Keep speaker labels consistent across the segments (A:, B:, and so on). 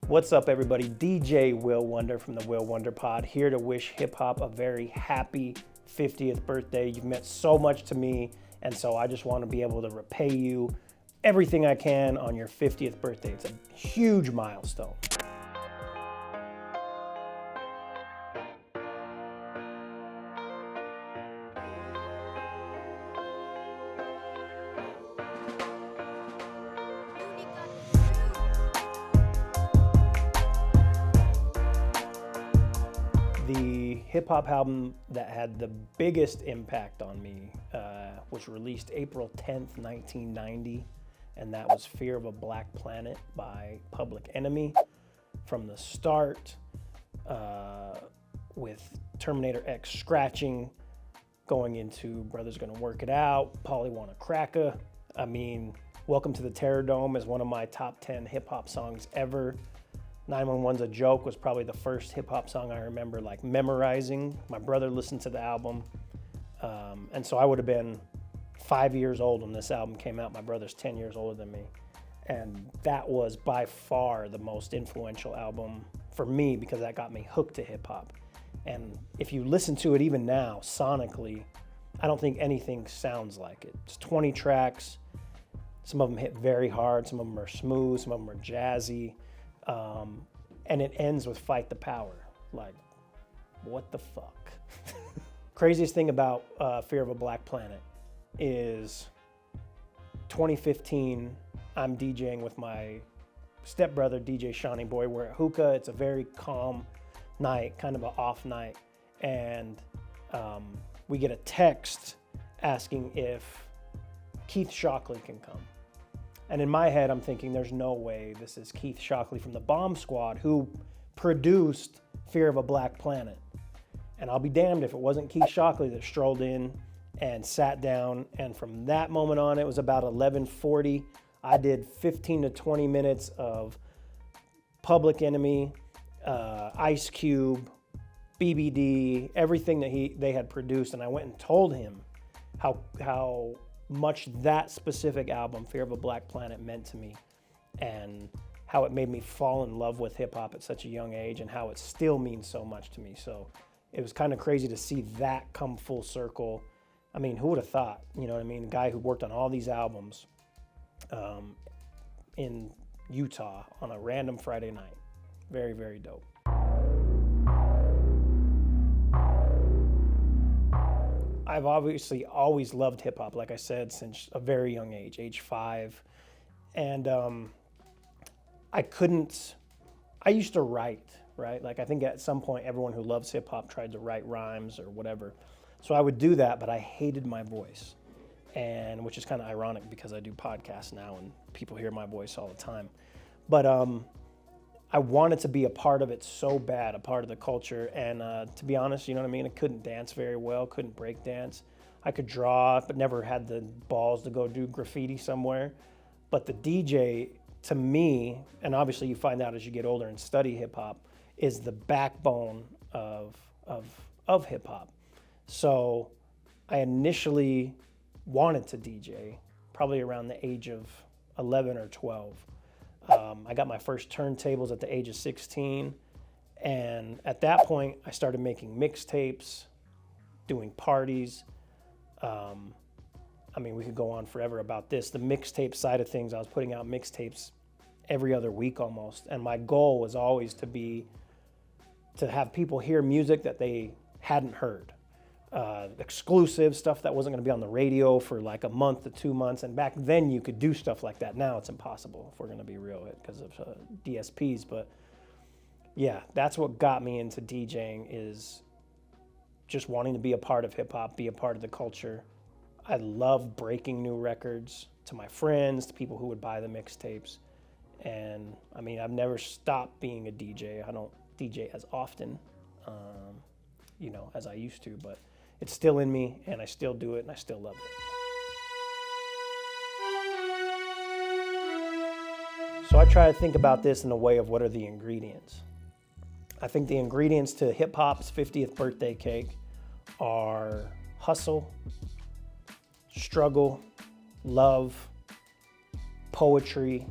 A: What's up, everybody? DJ Will Wonder from the Will Wonder Pod, here to wish hip hop a very happy 50th birthday. You've meant so much to me, and so I just want to be able to repay you everything I can on your 50th birthday. It's a huge milestone. The hip-hop album that had the biggest impact on me was released April 10th, 1990, and that was Fear of a Black Planet by Public Enemy. From the start, with Terminator X scratching, going into Brothers Gonna Work It Out, Polly Wanna Cracka. I mean, Welcome to the Terror Dome is one of my top 10 hip-hop songs ever. 911's a Joke was probably the first hip-hop song I remember like memorizing. My brother listened to the album, and so I would have been 5 years old when this album came out. My brother's 10 years older than me, and that was by far the most influential album for me because that got me hooked to hip-hop. And if you listen to it even now, sonically, I don't think anything sounds like it. It's 20 tracks. Some of them hit very hard, some of them are smooth, some of them are jazzy. And it ends with Fight the Power. Like, what the fuck? Craziest thing about Fear of a Black Planet is 2015, I'm DJing with my stepbrother, DJ Shawnee Boy. We're at Hookah. It's a very calm night, kind of an off night. And we get a text asking if Keith Shockley can come. And in my head, I'm thinking, there's no way this is Keith Shockley from the Bomb Squad who produced Fear of a Black Planet. And I'll be damned if it wasn't Keith Shockley that strolled in and sat down. And from that moment on, it was about 11:40. I did 15 to 20 minutes of Public Enemy, Ice Cube, BBD, everything that they had produced. And I went and told him how much that specific album, Fear of a Black Planet, meant to me, and how it made me fall in love with hip hop at such a young age, and how it still means so much to me. So it was kind of crazy to see that come full circle. I mean, who would have thought? You know what I mean? The guy who worked on all these albums in Utah on a random Friday night. Very, very dope. I've obviously always loved hip hop, like I said, since a very young age 5. And I used to write, right? Like I think at some point everyone who loves hip hop tried to write rhymes or whatever. So I would do that, but I hated my voice. And which is kind of ironic because I do podcasts now and people hear my voice all the time. But I wanted to be a part of it so bad, a part of the culture. And to be honest, you know what I mean? I couldn't dance very well, couldn't break dance. I could draw, but never had the balls to go do graffiti somewhere. But the DJ, to me, and obviously you find out as you get older and study hip hop, is the backbone of hip hop. So I initially wanted to DJ, probably around the age of 11 or 12. I got my first turntables at the age of 16, and at that point, I started making mixtapes, doing parties. I mean, we could go on forever about this. The mixtape side of things, I was putting out mixtapes every other week almost, and my goal was always to have people hear music that they hadn't heard. Exclusive stuff that wasn't going to be on the radio for like a month to 2 months. And back then you could do stuff like that. Now it's impossible if we're going to be real because of DSPs. But yeah, that's what got me into DJing, is just wanting to be a part of hip hop, be a part of the culture. I love breaking new records to my friends, to people who would buy the mixtapes. And I mean, I've never stopped being a DJ. I don't DJ as often, as I used to, but it's still in me, and I still do it, and I still love it. So I try to think about this in a way of what are the ingredients. I think the ingredients to hip-hop's 50th birthday cake are hustle, struggle, love, poetry,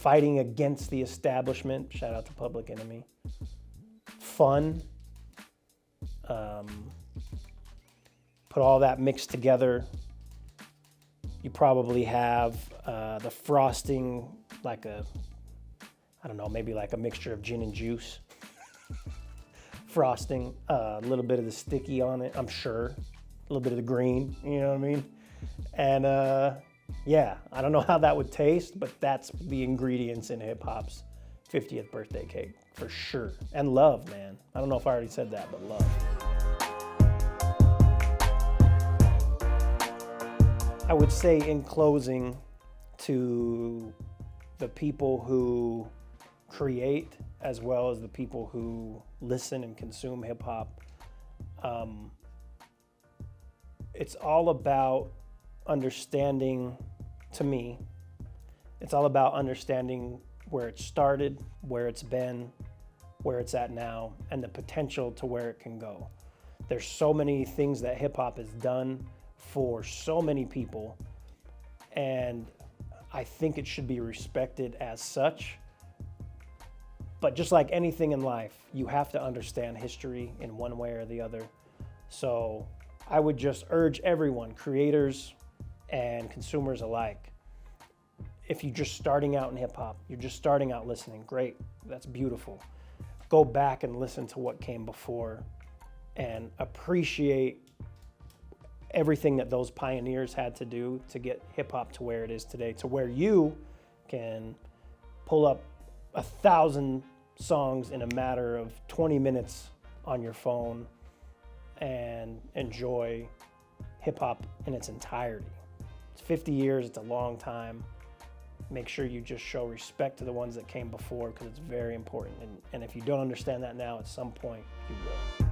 A: fighting against the establishment. Shout out to Public Enemy. Fun. Put all that mixed together. You probably have the frosting, like maybe like a mixture of gin and juice. Frosting, a little bit of the sticky on it, I'm sure. A little bit of the green, you know what I mean? And yeah, I don't know how that would taste, but that's the ingredients in hip hop's 50th birthday cake, for sure. And love, man. I don't know if I already said that, but love. I would say in closing, to the people who create as well as the people who listen and consume hip hop, it's all about understanding, to me, it's all about understanding where it started, where it's been, where it's at now, and the potential to where it can go. There's so many things that hip hop has done for so many people, and I think it should be respected as such. But just like anything in life, you have to understand history in one way or the other. So I would just urge everyone, creators and consumers alike, if you're just starting out in hip hop, you're just starting out listening, great, that's beautiful. Go back and listen to what came before and appreciate everything that those pioneers had to do to get hip hop to where it is today, to where you can pull up 1,000 songs in a matter of 20 minutes on your phone and enjoy hip hop in its entirety. It's 50 years, it's a long time. Make sure you just show respect to the ones that came before, because it's very important. And if you don't understand that now, at some point you will.